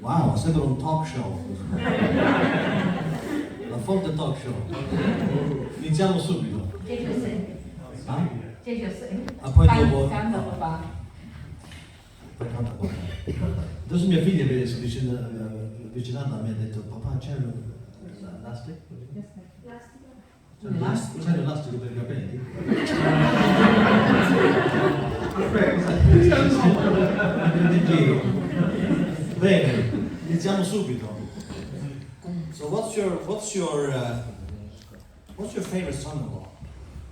Wow, sembra un talk show. La Fonte talk show. Iniziamo subito. Ah? Ah, poi dopo. Canta papà. Poi canta papà. Adesso mia figlia vicinando mi ha detto: papà, c'è l'elastico? C'è l'elastico per i capelli? Bene, iniziamo subito. So what's your favorite son-in-law?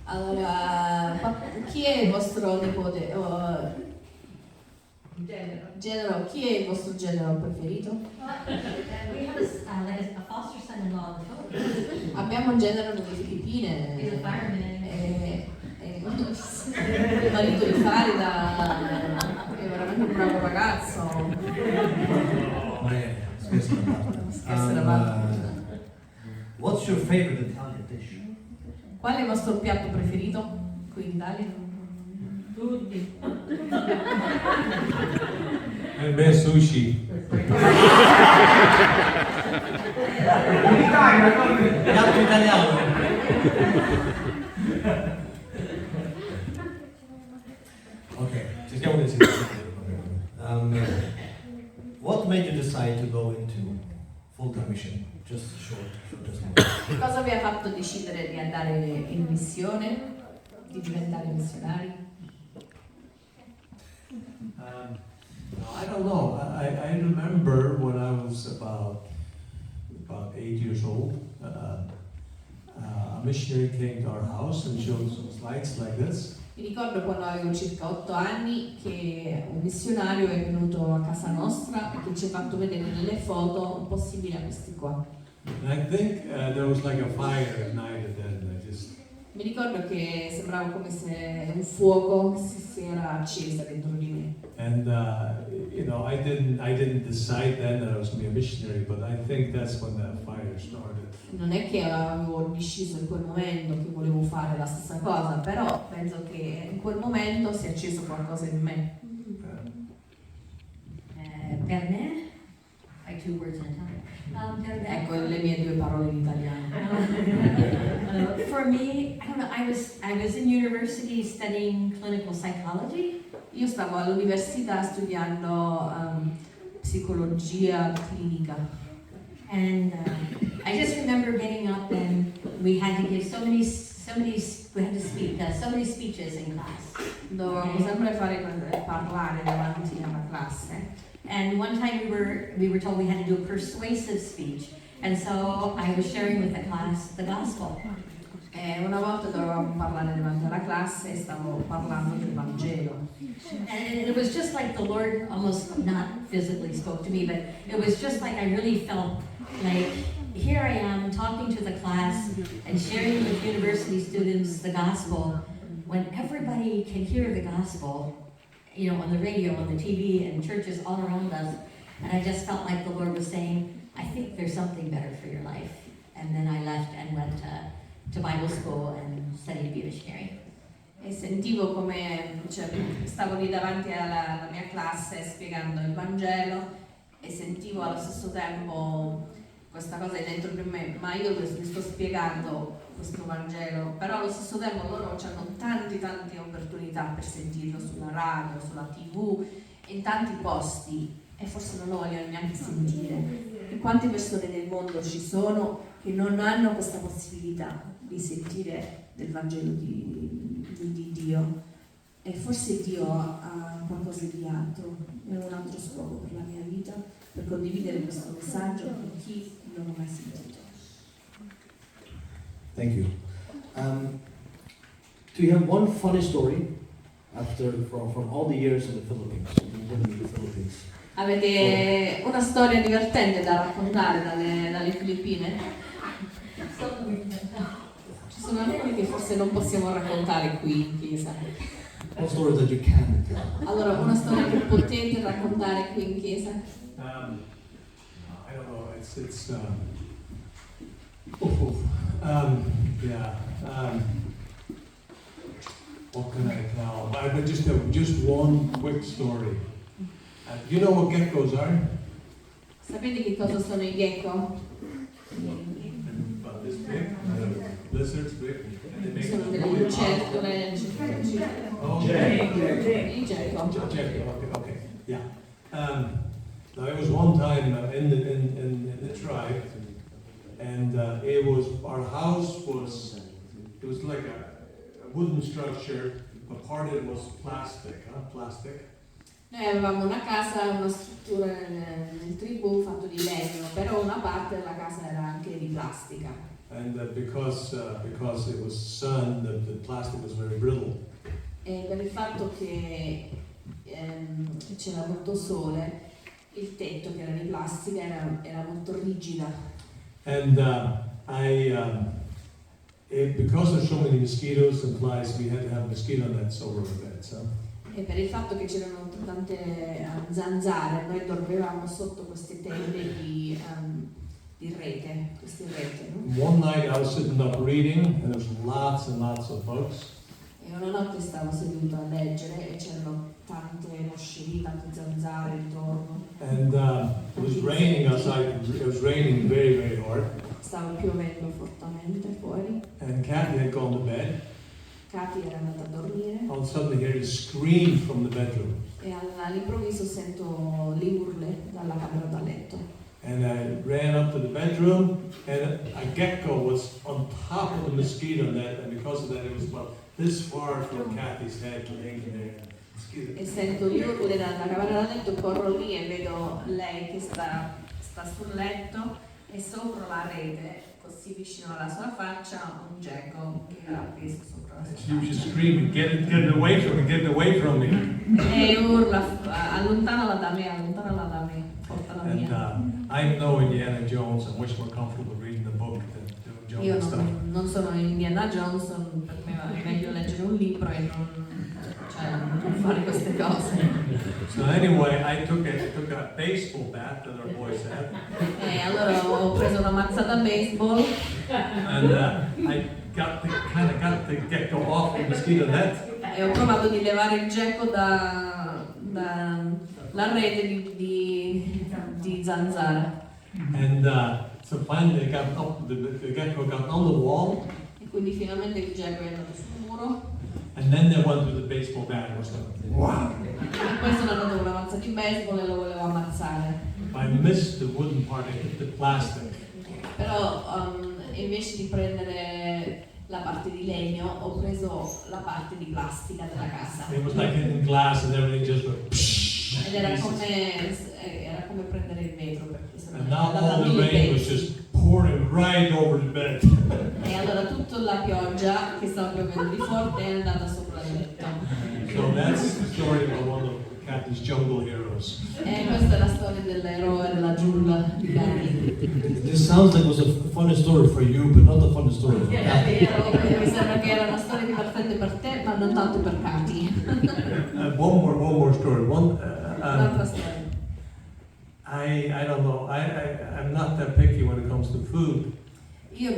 Allora, chi è il vostro nipote? Genero, chi è il vostro genero preferito? We have a foster son-in-law in the Philippines. Abbiamo un genero nelle Filippine. He's a fireman. Il marito di Farida è veramente un bravo ragazzo. Scherzo da parte. What's your favorite Italian dish? Qual è il vostro piatto preferito qui in Italia? Tutti. Per me sushi. Piatto italiano. Ok, cerchiamo di essere what made you decide to go into full-time mission? Just short testimony. Cosa vi ha fatto decidere di andare in missione, di diventare missionari? I don't know. I remember when I was about 8 years old, a missionary came to our house and showed some slides like this. Mi ricordo quando avevo circa 8 anni che un missionario è venuto a casa nostra e che ci ha fatto vedere delle foto un po' simili a questi qua. And I think there was like a fire ignited then. Mi ricordo che sembrava come se un fuoco si era accesa dentro di me. And I didn't decide then that I was going to be a missionary, but I think that's when that fire started. Non è che avevo deciso in quel momento che volevo fare la stessa cosa, però penso che in quel momento si è acceso qualcosa in me. Per me, like 2 words in Italian. Ecco le mie 2 parole in italiano. For me, I don't know. I was in university studying clinical psychology. Io stavo all'università studiando psicologia clinica. And I just remember getting up and we had to give so many we had to speak so many speeches in class. Dovevamo sempre parlare davanti alla classe. And one time we were told we had to do a persuasive speech, and so I was sharing with the class the gospel. E una volta dovevamo parlare davanti alla classe e stavo parlando del Vangelo. And it was just like the Lord almost not physically spoke to me, but it was just like I really felt like here I am talking to the class and sharing with university students the gospel when everybody can hear the gospel, on the radio, on the TV, and churches all around us. And I just felt like the Lord was saying, I think there's something better for your life. And then I left and went to Bible school and studied to be a missionary. E sentivo come, stavo lì davanti alla mia classe spiegando il Vangelo e sentivo allo stesso tempo questa cosa dentro di me, ma io vi sto spiegando questo Vangelo, però allo stesso tempo loro hanno tante opportunità per sentirlo sulla radio, sulla TV, in tanti posti e forse non lo vogliono neanche sentire. E quante persone nel mondo ci sono che non hanno questa possibilità di sentire del Vangelo di Dio, e forse Dio ha qualcosa di altro, è un altro scopo per la mia vita, per condividere questo messaggio con chi non l'ha mai sentito. Thank you. Do you have one funny story from all the years in the Philippines? Avete una storia divertente da raccontare dalle Filippine? Ci sono alcune che forse non possiamo raccontare qui in chiesa. One story that you can tell. Allora, una storia che potete raccontare qui in chiesa? I don't know. It's what can I tell? But just one quick story. You know what geckos are? Sapete che cosa sono i gecko? About this big, lizards big, and they make Sono delle really lucertole. Oh, I gecko. okay, okay, yeah. Now it was one time in the tribe, and it was our house was like a wooden structure, but part of it was plastic. Noi avevamo una casa, una struttura nel tribù fatto di legno, però una parte della casa era anche di plastica. And because it was sun, the plastic was very brittle. E per il fatto che c'era molto sole, il tetto che era di plastica era molto rigida. And because there's so many mosquitoes and flies, we had to have mosquito nets over our beds. E per il fatto che c'erano tante zanzare, noi dormivamo sotto queste tende di rete, queste rete. No? One night I was sitting up reading, and there's lots and lots of bugs. E una notte stavo seduta a leggere e c'erano tante moscerini, tante zanzare intorno. And it was raining outside. It was raining very, very hard. Stava piovendo fortemente fuori. And Kathy had gone to bed. Katy era andata a dormire. All of a sudden, I hear a scream from the bedroom. E all'improvviso sento le urle dalla camera da letto. And I ran up to the bedroom, and a gecko was on top of the mosquito net, and because of that, it was about this far from Kathy's head, laying there. E sento le urle dalla camera da letto, corro lì e vedo lei che sta sul letto e sopra la rete, così vicino alla sua faccia, un gecko che era appeso sopra la sua She was just faccia. screaming, get it away from me, get it away from me. E urla, allontanala da me, portala And via. I'm no Indiana Jones. I'm much more comfortable reading the book than doing Io jungle stuff. non sono Indiana Johnson, per me è meglio leggere un libro e non fare queste cose. So anyway, I took a baseball bat that our boys had, E allora ho preso una mazzata a baseball and I got the gecko off the mosquito net. e ho provato di levare il gecko dalla rete di zanzara. And so finally, I got up. The gecko got on the wall, E quindi finalmente il gecko è andato sul muro and then they went to the baseball bat and was like, wow! e poi sono andato con una mazza di baseball e lo volevo ammazzare. I missed the wooden part. I hit the plastic. Però invece di prendere la parte di legno ho preso la parte di plastica della casa. It was like hitting glass, and everything just went. Ed era come prendere il vetro, perché sennò And è now andata a all the mille rain was pezzi. just pouring right over the bed. E allora tutta la pioggia che stava piovendo di forte è andata sopra il letto. So that's the story about one of Kathy's jungle heroes. E questa è la storia dell'eroe della giungla di Katy. This sounds like it was a funny story for you, but not a funny story for Kathy. Mi sembra che era una storia divertente per te, ma non tanto per Katy. One more story. Un'altra storia. I don't know. I'm not that picky when it comes to food. Io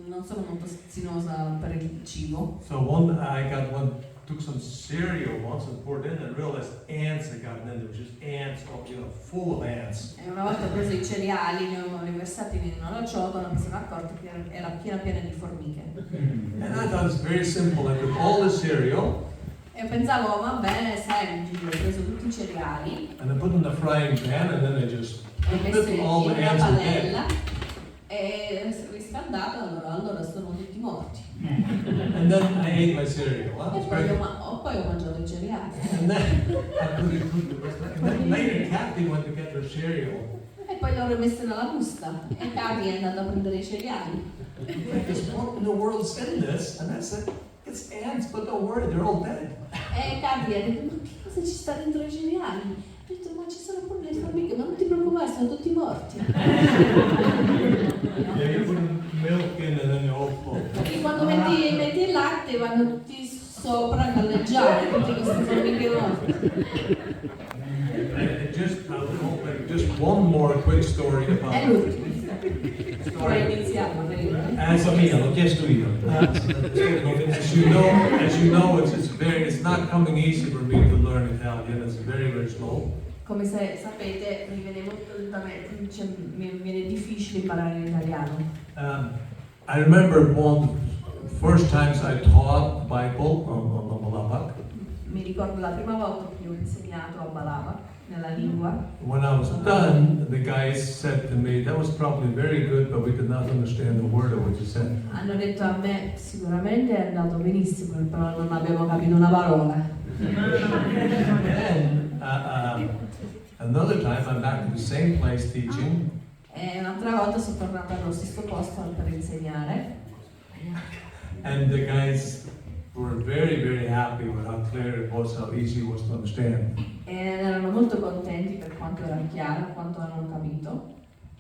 non sono molto schizzinosa per il cibo. So took some cereal once and poured it in and realized ants had gotten in. There were just ants, full of ants. E una volta ho preso i cereali, li ho versati in una ciotola, mi sono accorta che era piena di formiche. And I thought it's very simple. I took all the cereal E pensavo, va bene, semplice, ho preso tutti i cereali, and I put it in the frying pan, and then I just ho messo put in all the una ants in bed. padella e riscaldato, allora sono tutti morti. And then I ate my cereal. Huh? E It's poi very ho mangiato i cereali. And then later Kathy went to get her cereal. E poi l'ho rimessa nella busta e Katy è andata a prendere i cereali. What in the world's in this? And I said, it's ants, but don't worry, they're all dead. E Katy ha detto, ma che cosa ci sta dentro i cereali? Ho detto, ma ci sono pure le formiche, ma non ti preoccupare, sono tutti morti. Yeah, you put milk in and then they all float. Perché quando metti il latte vanno tutti sopra a galleggiare, tutte queste formiche morte. Just one more quick story È about l'ultimo. Vorrei iniziare, L'ho chiesto io. As you know, it's not coming easy for me to learn Italian. It's very, very slow. come se sapete mi viene molto lentamente, cioè, mi viene difficile imparare l'italiano. I remember one first times I taught the Bible on Malapak. Mi ricordo la prima volta che ho insegnato a Balava, nella lingua. When I was done, the guys said to me, "That was probably very good, but we could not understand the word of what you said." Hanno detto a me, sicuramente è andato benissimo, però non abbiamo capito una parola. And another time, I'm back in the same place teaching. E un'altra volta sono tornata allo stesso posto per insegnare. And the guys were very, very happy with how clear it was, how easy it was to understand. E erano molto contenti per quanto era chiaro, quanto hanno capito.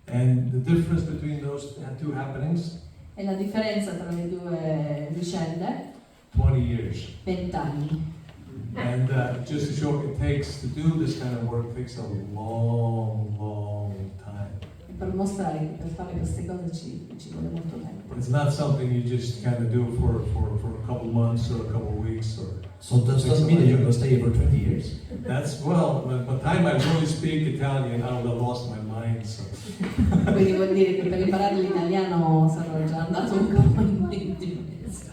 And the difference between those two happenings, E la differenza tra le due vicende, 20 years. 20 anni. And just to show it takes to do this kind of work takes a long, long time. E per mostrare che per fare queste cose ci vuole molto tempo. It's not something you just kind of do for a couple months or a couple weeks or. So does that mean that you're going to stay here for 20 years? That's well. By the time I really speak Italian, I would have lost my mind. So. Quindi vuol dire che per imparare l'italiano sarò già andato un po' in 20 mesi.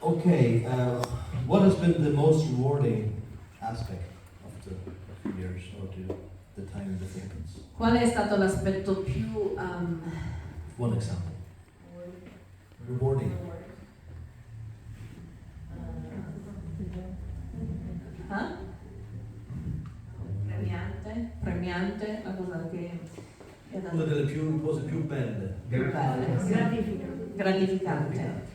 Okay. What has been the most rewarding aspect of the years or the time in the Philippines? Qual è stato l'aspetto più One example. Rewarding. premiante, la cosa che è Una delle cose più belle. gratificante. Gratificante.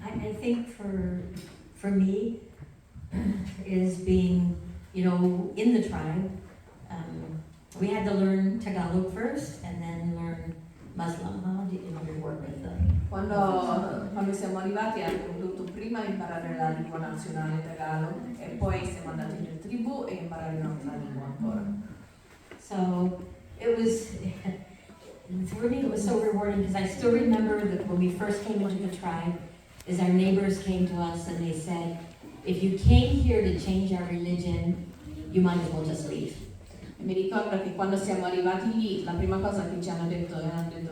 I think for me is being, you know, in the tribe. We had to learn Tagalog first and then learn Muslim, we work with them. Quando siamo arrivati abbiamo dovuto prima imparare la lingua nazionale Tagalog e poi siamo andati nel tribù e imparare un'altra lingua ancora. So it was, for me it was so rewarding because I still remember that when we first came into the tribe, is our neighbors came to us and they said, if you came here to change our religion, you might as well just leave. E mi ricordo che quando siamo arrivati lì, la prima cosa che ci hanno detto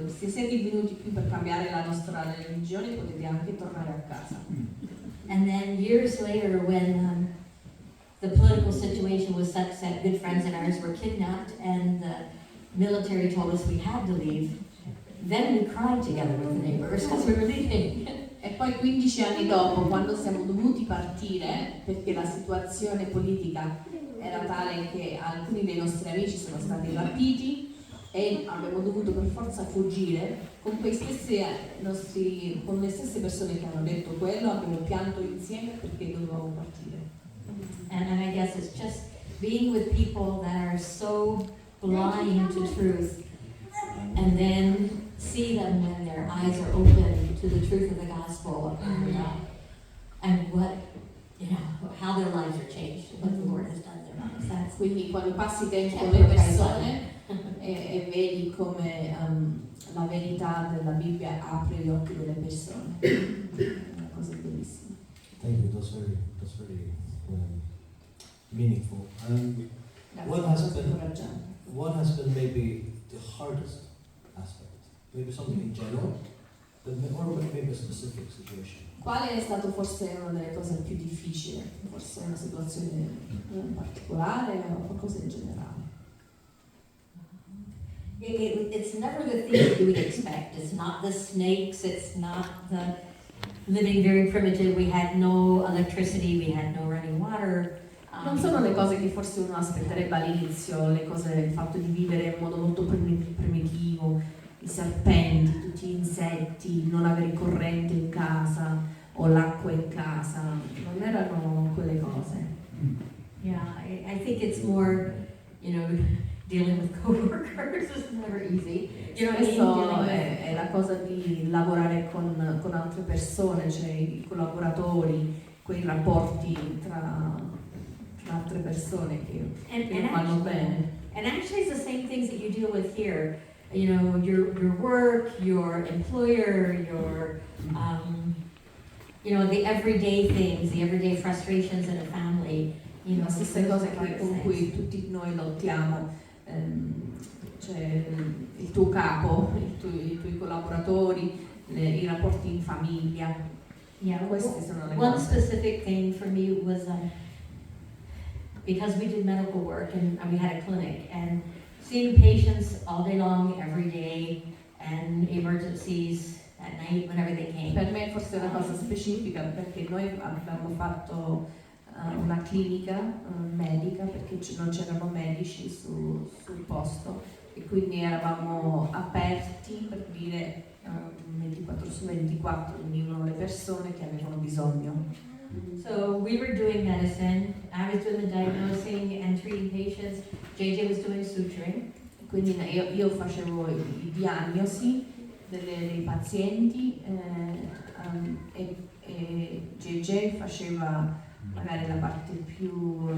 se siete venuti qui per cambiare la nostra religione potete anche tornare a casa. And then years later when the political situation was such that good friends of ours were kidnapped and the military told us we had to leave, then we cried together with the neighbors because we were leaving. E poi 15 anni dopo, quando siamo dovuti partire, perché la situazione politica era tale che alcuni dei nostri amici sono stati rapiti e abbiamo dovuto per forza fuggire, con le stesse persone che hanno detto quello, abbiamo pianto insieme perché dovevamo partire. And I guess it's just being with people that are so blind to truth and then see them when their eyes are open to the truth of the gospel and what, how their lives are changed, what the Lord has done in their lives. That's Quindi quando passi tempo con le persone e vedi come la verità della Bibbia apre gli occhi delle persone, è una cosa bellissima. Thank you. That's very meaningful. What has been maybe the hardest aspect? Maybe something in general, but or maybe a specific situation. Qual è stato forse una delle cose più difficili? Forse una situazione in particolare o qualcosa in generale? It's never the things that you would expect. It's not the snakes, it's not the living very primitive. We had no electricity, we had no running water. Non sono le cose che forse uno aspetterebbe all'inizio, le cose, il fatto di vivere in modo molto primitivo, i serpenti, tutti gli insetti, non avere corrente in casa o l'acqua in casa, non erano quelle cose. Yeah, I think it's more, dealing with coworkers is never easy. Questo è la cosa di lavorare con altre persone, cioè i collaboratori, quei rapporti tra altre persone che non vanno bene. And actually it's the same things that you deal with here. Your work, your employer, your you know, the everyday things, the everyday frustrations in a family, you know, Le stesse cose con things. cui tutti noi lottiamo, cioè il tuo capo, i tuoi collaboratori, i rapporti in famiglia. Yeah, Queste sono le one cose. specific thing for me was because we did medical work and we had a clinic and seeing patients all day long, every day, and emergencies at night whenever they came. Per me forse è una cosa specifica perché noi abbiamo fatto una clinica medica perché non c'erano medici sul posto e quindi eravamo aperti per dire 24 su 24, venivano le persone che avevano bisogno. So we were doing medicine, I was doing the diagnosing and treating patients, JJ was doing suturing. Quindi io facevo i diagnosi dei pazienti e JJ faceva magari la parte più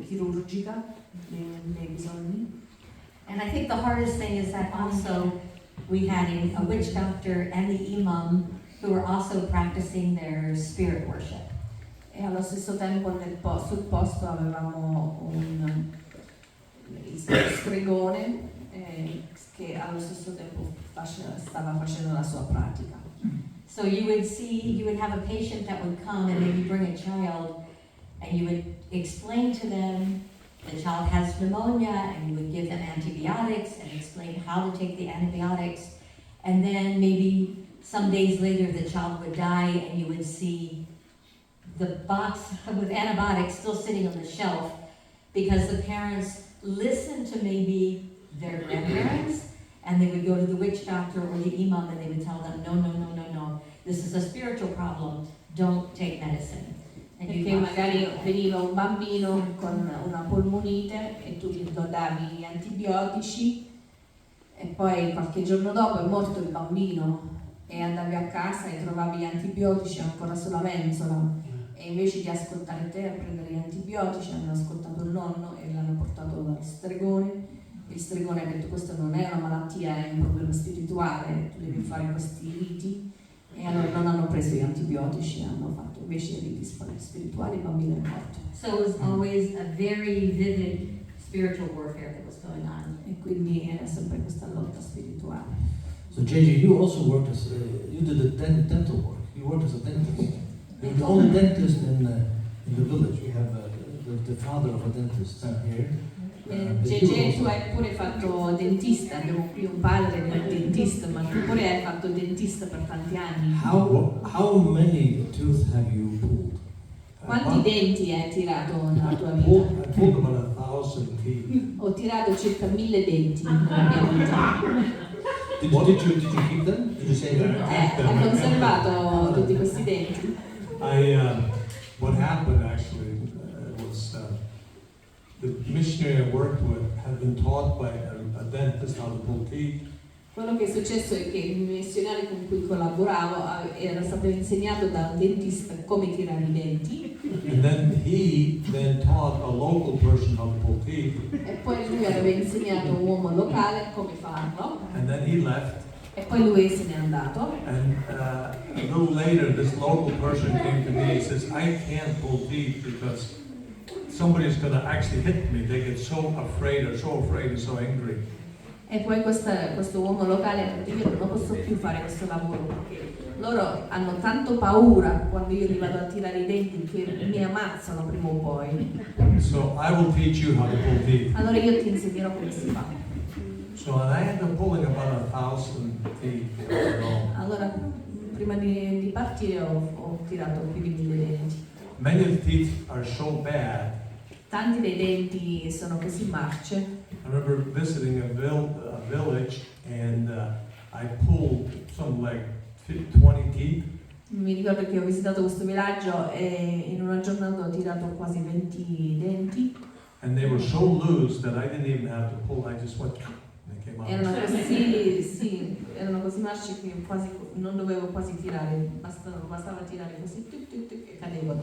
chirurgica dei bisogni. And I think the hardest thing is that also we had a witch doctor and the imam who were also practicing their spirit worship. E allo stesso tempo sul posto avevamo il stregone che allo stesso tempo stava facendo la sua pratica. So you would have a patient that would come and maybe bring a child and you would explain to them the child has pneumonia and you would give them antibiotics and explain how to take the antibiotics, and then maybe some days later the child would die and you would see the box with antibiotics still sitting on the shelf because the parents listened to maybe their grandparents and they would go to the witch doctor or the imam and they would tell them, no, this is a spiritual problem, don't take medicine. And Perché magari veniva un bambino con una polmonite e tu gli davi gli antibiotici e poi qualche giorno dopo è morto il bambino e andavi a casa e trovavi gli antibiotici ancora sulla mensola e invece di ascoltare te a prendere gli antibiotici hanno ascoltato il nonno e l'hanno portato dal stregone. Il stregone ha detto questa non è una malattia, è un problema spirituale, tu devi fare questi riti. E allora non hanno preso gli antibiotici, hanno fatto invece i riti spirituali, il bambino è morto. So it was always a very vivid spiritual warfare that was going on. E quindi era sempre questa lotta spirituale. So JJ, you also worked as you did the dental work. You worked as a dentist. You're the only dentist in the village. We have the father of a dentist here. JJ, tu hai pure fatto dentista, abbiamo qui un padre che è dentista, ma tu pure hai fatto dentista per tanti anni. How many tooth have you pulled? Quanti denti hai tirato nella tua vita? I pulled about 1,000 teeth. Ho tirato circa 1000 denti nella mia vita. Did you keep them? Did you say that? Hai conservato tutti questi denti? What happened actually was the missionary I worked with had been taught by a dentist how to pull teeth. Quello che è successo è che il missionario con cui collaboravo era stato insegnato da un dentista come tirare i denti. And then he taught a local person how to pull teeth. E poi lui aveva insegnato a un uomo locale come farlo. And then he left. E poi lui se n'è andato. And a little later, this local person came to me and says, I can't pull teeth because somebody's going to actually hit me. They get so afraid and so angry. E poi questo uomo locale ha detto io non posso più fare questo lavoro perché loro hanno tanto paura quando io li vado a tirare i denti che mi ammazzano prima o poi. So I will teach you how to pull teeth. Allora io ti insegnerò come si fa. So and I ended up pulling about 1,000 teeth. Allora prima di partire ho tirato più di 1000 denti. Many of the teeth are so bad. Tanti dei denti sono così marce. I remember visiting a village and I pulled something like 20 teeth. Mi ricordo che ho visitato questo villaggio e in una giornata ho tirato quasi 20 denti. And they were so loose that I didn't even have to pull. I just went. They came out. Erano così marci che quasi non dovevo quasi tirare, bastava tirare così e cadevano.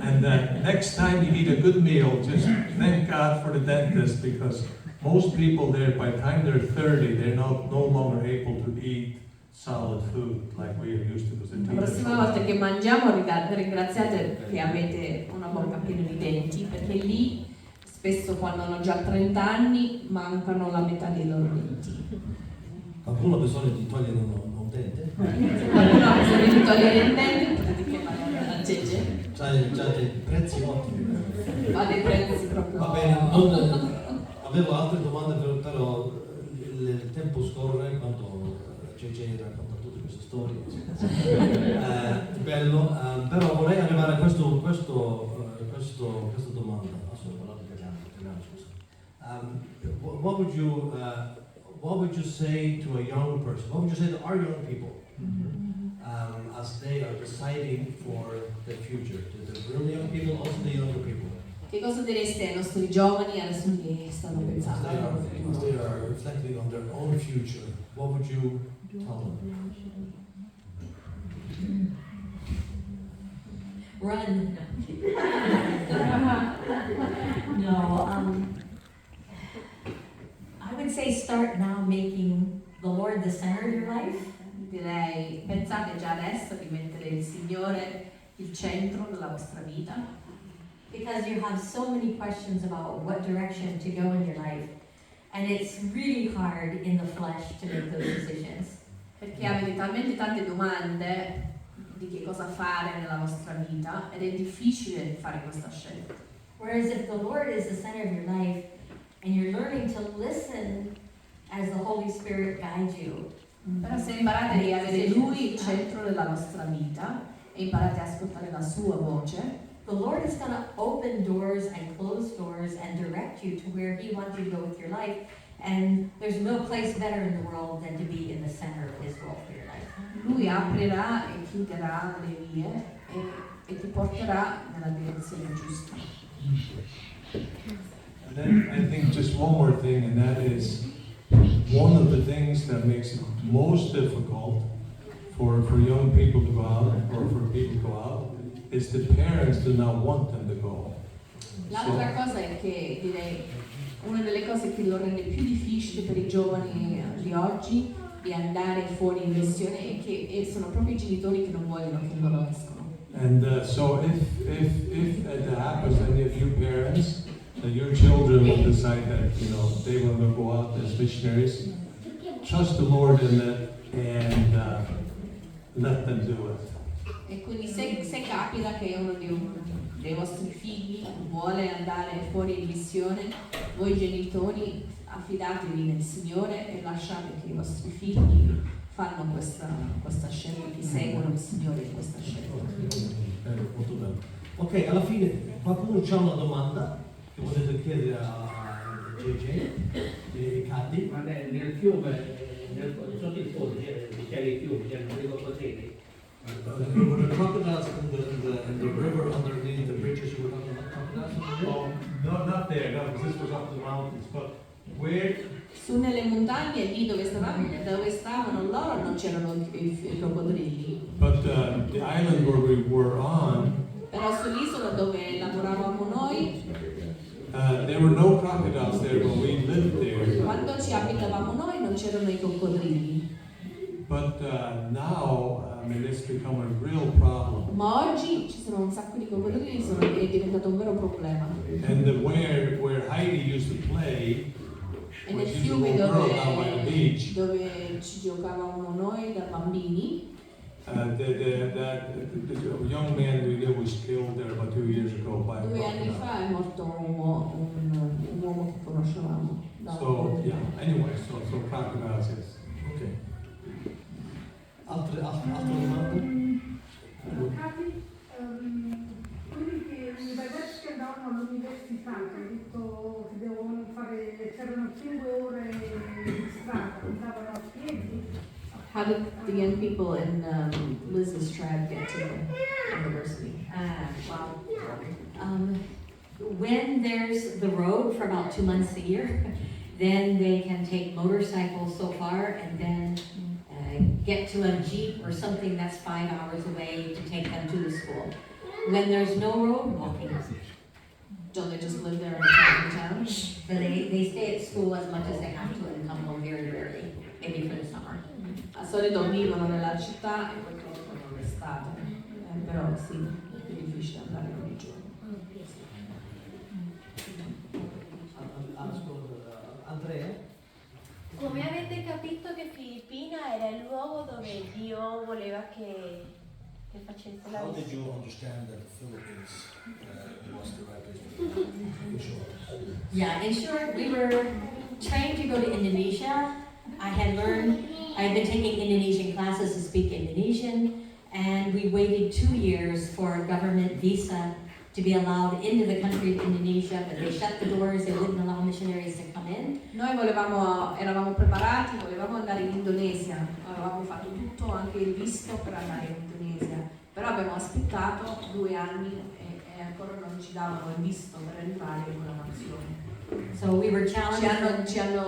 And next time you eat a good meal, just thank God for the dentist because most people there, by the time they're 30, they're no longer able to eat solid food like we are used to. Because La prossima volta che mangiamo ringraziate che avete una bocca piena di denti, perché lì spesso quando hanno già 30 anni mancano la metà dei loro denti. Qualcuno ha bisogno di togliere un dente? Se qualcuno ha bisogno di togliere il dente potete chiamare la JJ. Già dei prezzi ottimi. Ha dei prezzi proprio. Va bene, avevo altre domande, però il tempo scorre quando JJ racconta tutte queste storie. Bello, però vorrei arrivare a questa domanda. What would you say to a young person? What would you say to our young people as they are deciding for the future? To the real young people, also the younger people? Che cosa direste ai nostri giovani adesso che stanno pensando? As they are reflecting on their own future, what would you tell them? Run. No, I would say start now making the Lord the center of your life. Direi, pensate già adesso di mettere il Signore il centro della vostra vita. Because you have so many questions about what direction to go in your life. And it's really hard in the flesh to make those decisions. Perché avete talmente tante domande di che cosa fare nella vostra vita ed è difficile fare questa scelta. Whereas if the Lord is the center of your life and you're learning to listen as the Holy Spirit guides you. Però se imparate di avere Lui il centro della vostra vita e imparate a ascoltare la sua voce, The Lord is going to open doors and close doors and direct you to where He wants you to go with your life. And there's no place better in the world than to be in the center of His will for your life. Lui aprirà e chiuderà le vie e ti porterà nella direzione giusta. And then I think just one more thing, and that is one of the things that makes it most difficult for young people to go out or for people to go out is the parents do not want them to go. L'altra cosa è che direi una delle cose che lo rende più difficile per i giovani di oggi di andare fuori in missione è che sono proprio i genitori che non vogliono che loro escono. And so if that happens, any of you parents, that your children will decide that they want to go out as missionaries, trust the Lord in it and let them do it. E quindi se capita che uno dei vostri figli vuole andare fuori in missione, voi genitori affidatevi nel Signore e lasciate che i vostri figli fanno questa scelta, che seguono il Signore in questa scelta. Molto bello. Ok, alla fine qualcuno c'ha una domanda che volete chiedere a JJ e Cathy? Ma nel fiume, sotto il ponte c'era il fiume, c'erano dei coccodrilli. Were the crocodiles in the river underneath the bridges? You were talking about crocodiles? Oh, no, not there, no, because this was up the mountains, but where Su nelle montagne, lì dove stavano loro, non c'erano i coccodrilli. but the island where we were on, Però sull'isola dove lavoravamo noi, there were no crocodiles there when we lived there. quando ci abitavamo noi non c'erano i coccodrilli. But now, it's become a real problem. Ma oggi ci sono un sacco di coccodrilli, è diventato un vero problema. And where Heidi used to play, E nel which is a fiume little girl down by the beach, dove ci giocavamo noi da bambini, that young man we knew was killed there about 2 years ago by a 2 anni crocodile. fa è morto un uomo che conoscevamo. da un So coccodrillo. yeah, anyway, so crocodiles, yes. Ok. Altre domande? Capi, quelli che i ragazzi che andavano all'università, che ha detto che devono fare, c'erano 5 ore di strada, andavano a piedi. How did the young people in Liz's tribe get to the university? When there's the road for about 2 months a year, then they can take motorcycles so far and then get to a Jeep or something that's 5 hours away to take them to the school. When there's no road, walking. Don't they just live there in the town? So they stay at school as much as they have to and come home very rarely, maybe for the summer. al solito vivono nella città e purtroppo non l'estate, però sì, è più difficile andare ogni giorno. Andrea? Come avete capito che Filippina era il luogo dove Dio voleva che facesse la How did missione? you understand that the Philippines was the right place? Yeah, in short, we were trying to go to Indonesia. I had been taking Indonesian classes to speak Indonesian, and we waited 2 years for a government visa to be allowed into the country of Indonesia, but they shut the doors, they wouldn't allow missionaries to come in. Noi eravamo preparati, volevamo andare in Indonesia, avevamo fatto tutto, anche il visto per andare in Indonesia, però abbiamo aspettato 2 anni e ancora non ci davano il visto per entrare in una nazione. So we were challenged. Ci hanno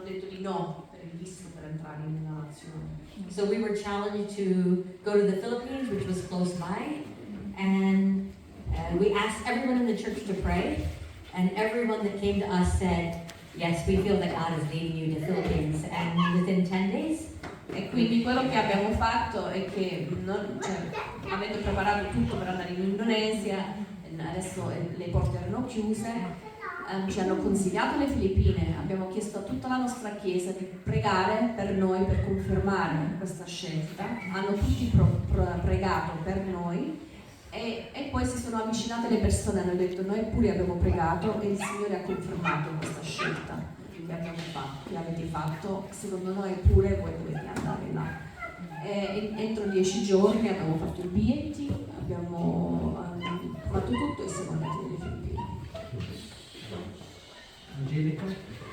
detto di no per il visto per entrare in una nazione. So we were challenged to go to the Philippines, which was close by, and we asked everyone in the church to pray, and everyone that came to us said, yes, we feel that God is leading you to the Philippines, and within 10 days. E quindi quello che abbiamo fatto è che, avendo preparato tutto per andare in Indonesia, adesso le porte erano chiuse, ci hanno consigliato le Filippine, abbiamo chiesto a tutta la nostra chiesa di pregare per noi per confermare questa scelta, hanno tutti pregato per noi e poi si sono avvicinate le persone e hanno detto noi pure abbiamo pregato e il Signore ha confermato questa scelta che avete fatto, secondo noi pure voi dovete andare là. Entro 10 giorni abbiamo fatto i biglietti, abbiamo fatto tutto e siamo andati nelle Filippine. Angelica?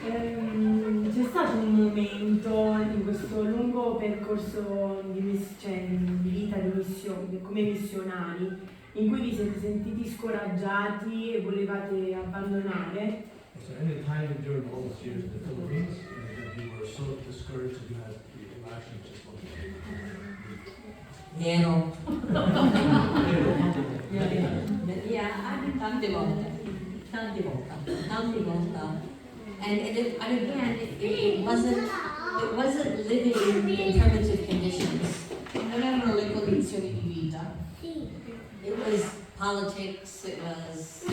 C'è stato un momento in questo lungo percorso di vita di missione, come missionari, in cui vi siete sentiti scoraggiati e volevate abbandonare? Was there any time during all those years in the Philippines that you were so discouraged that you actually just wanted to Nero. Tante volte. Tante volte. And again, it wasn't living in primitive conditions. Non erano le condizioni di vita, It was politics, it was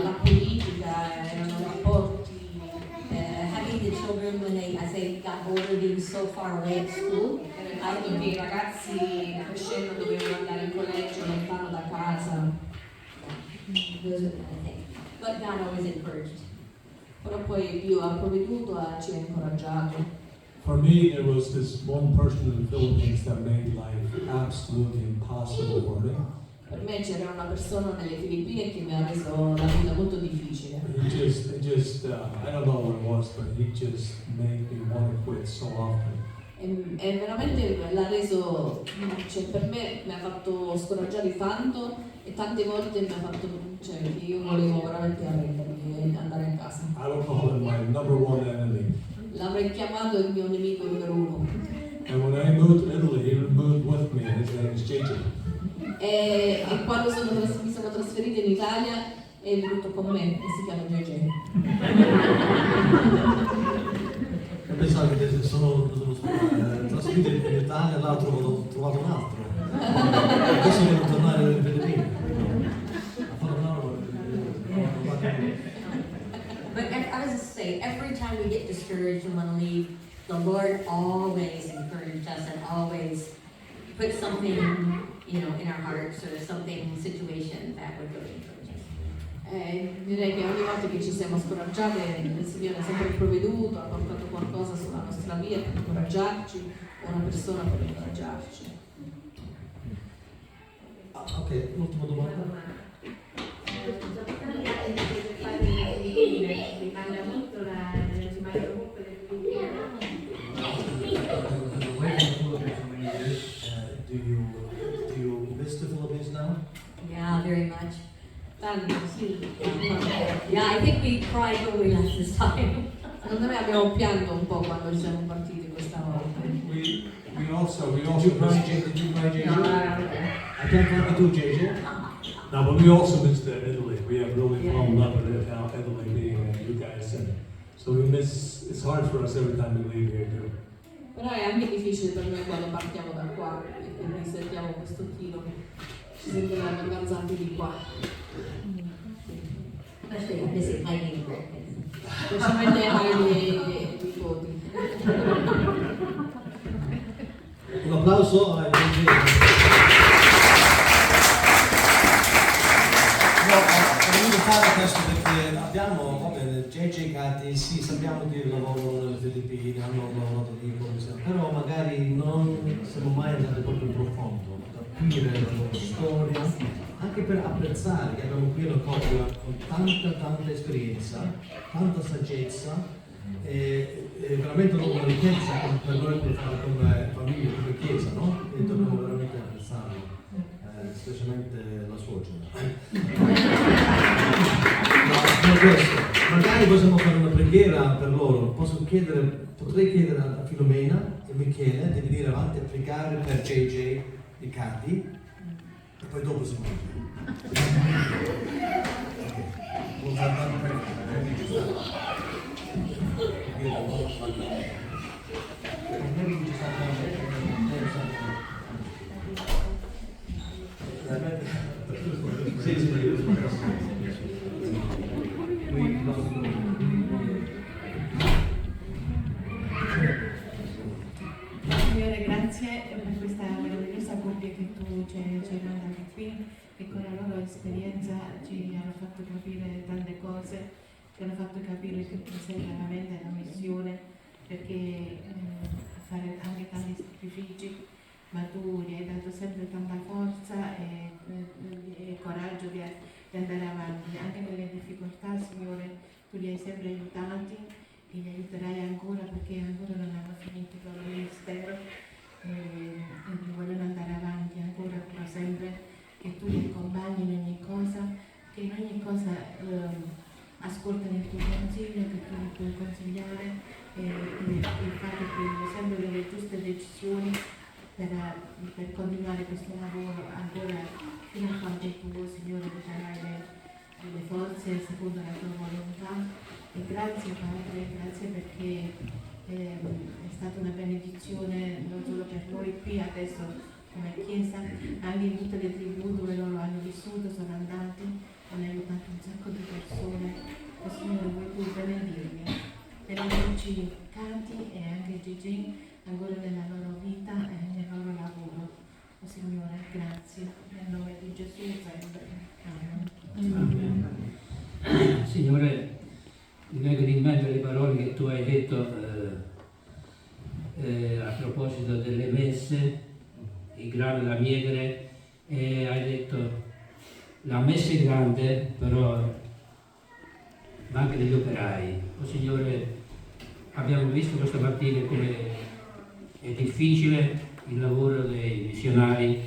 la politica, erano rapporti, having the children when as they got older being so far away at school. era il fatto che i ragazzi crescendo dovevano andare in collegio lontano da casa. Those are the kind of things. But God always encouraged. Però poi Dio ha provveduto e ci ha incoraggiato. For me, there was this one person in the Philippines that made life absolutely impossible for me. Per me c'era una persona nelle Filippine che mi ha reso la vita molto difficile. I don't know what it was, but he just made me want to quit so often. E veramente l'ha reso, per me mi ha fatto scoraggiare tanto e tante volte mi ha fatto, che io volevo veramente arrendermi e andare a casa. I would call him my number one enemy. L'avrei chiamato il mio nemico numero 1. And when I moved to Italy, he moved with me, and his name is JJ. E quando mi sono trasferita in Italia è venuto con me e si chiama JJ. Io pensavo che sono trasferito in Italia e l'altro ho trovato un altro. Adesso devo tornare alle Filippine. But I was to say, every time we get discouraged and want to leave, the Lord always encouraged us and always put something, in our hearts or situation that would really encourage us. Direi che ogni volta che ci siamo scoraggiate il Signore ha sempre provveduto, ha portato qualcosa sulla nostra via per incoraggiarci, o una persona per incoraggiarci. Ok, l'ultima domanda. Do you miss the Philippines now? Yeah, very much. Tanto, sì. Yeah, I think we cried when we left this time. Secondo me abbiamo pianto un po' quando siamo partiti questa volta. We also Did you cry, JJ? No, I can't cry too, JJ. No, but we also missed Italy. We have really fallen in love with Italy being you guys, and so we miss. It's hard for us every time we leave here too. Però è anche difficile per noi quando partiamo da qua e quindi sentiamo questo tiro, ci sentiamo avanzati di qua. Specialmente ai miei nipoti. Un applauso ai volevo fare questo perché abbiamo, come JJ Cathy, sì, sappiamo che lavorano nelle Filippine, hanno lavorato lì, però magari non siamo mai andati proprio in profondo, a capire la loro storia, anche per apprezzare che abbiamo qui una coppia con tanta esperienza, tanta saggezza, e veramente una ricchezza per noi come famiglia, come chiesa, no? E dobbiamo veramente apprezzarlo. Specialmente la suocera. No, questo. Magari possiamo fare una preghiera per loro. Potrei chiedere a Filomena e Michele di venire avanti a pregare per JJ e Cathy e poi dopo si mangia. Signore, grazie per questa meravigliosa coppia che tu ci hai mandato qui, che con la loro esperienza ci hanno fatto capire tante cose, ci hanno fatto capire che cos'è veramente la missione, perché fare anche tanti sacrifici, ma tu gli hai dato sempre tanta forza e coraggio di andare avanti, anche nelle difficoltà, Signore, tu li hai sempre aiutati e li aiuterai ancora perché ancora non hanno finito il loro ministero e vogliono andare avanti ancora, però sempre che tu li accompagni in ogni cosa, che in ogni cosa ascoltano il tuo consiglio, che tu li puoi consigliare e fare sempre delle giuste decisioni per continuare questo lavoro ancora fino a quando tu, Signore, ti darai le forze secondo la tua volontà. E grazie Padre, grazie perché è stata una benedizione non solo per noi qui adesso come Chiesa, anche in tutte le tribù dove loro hanno vissuto, sono andati, hanno aiutato un sacco di persone. O Signore, vuoi tu benedirmi, benedici Cathy e anche Gigi ancora nella loro vita e nel loro lavoro. O Signore, grazie, nel nome di Gesù sempre. Amen. Amen. Signore, mi vengono in mente le parole che tu hai detto a proposito delle messe, il grano da mietere, e hai detto la messa è grande, però manca degli operai. Oh Signore, abbiamo visto questa mattina come è difficile il lavoro dei missionari,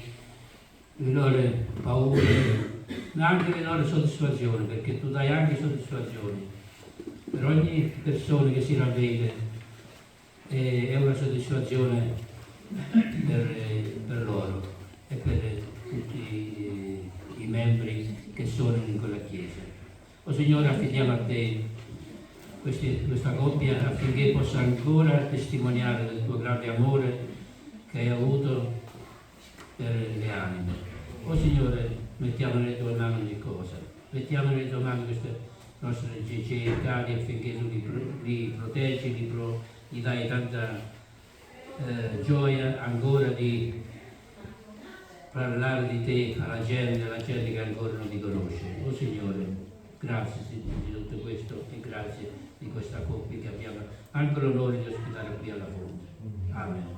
le loro paure, ma anche le loro soddisfazioni, perché tu dai anche soddisfazioni. Per ogni persona che si ravvede è una soddisfazione per loro e per tutti i membri che sono in quella chiesa. O Signore, affidiamo a te questa coppia affinché possa ancora testimoniare del tuo grande amore che hai avuto per le anime. O Signore, mettiamo nelle tue mani ogni cosa, mettiamo nelle tue mani queste nostre cercati affinché tu li proteggi, gli dai tanta gioia ancora di parlare di te alla gente che ancora non ti conosce. Oh Signore, grazie di tutto questo e grazie di questa coppia che abbiamo anche l'onore di ospitare qui alla Fonte. Amen.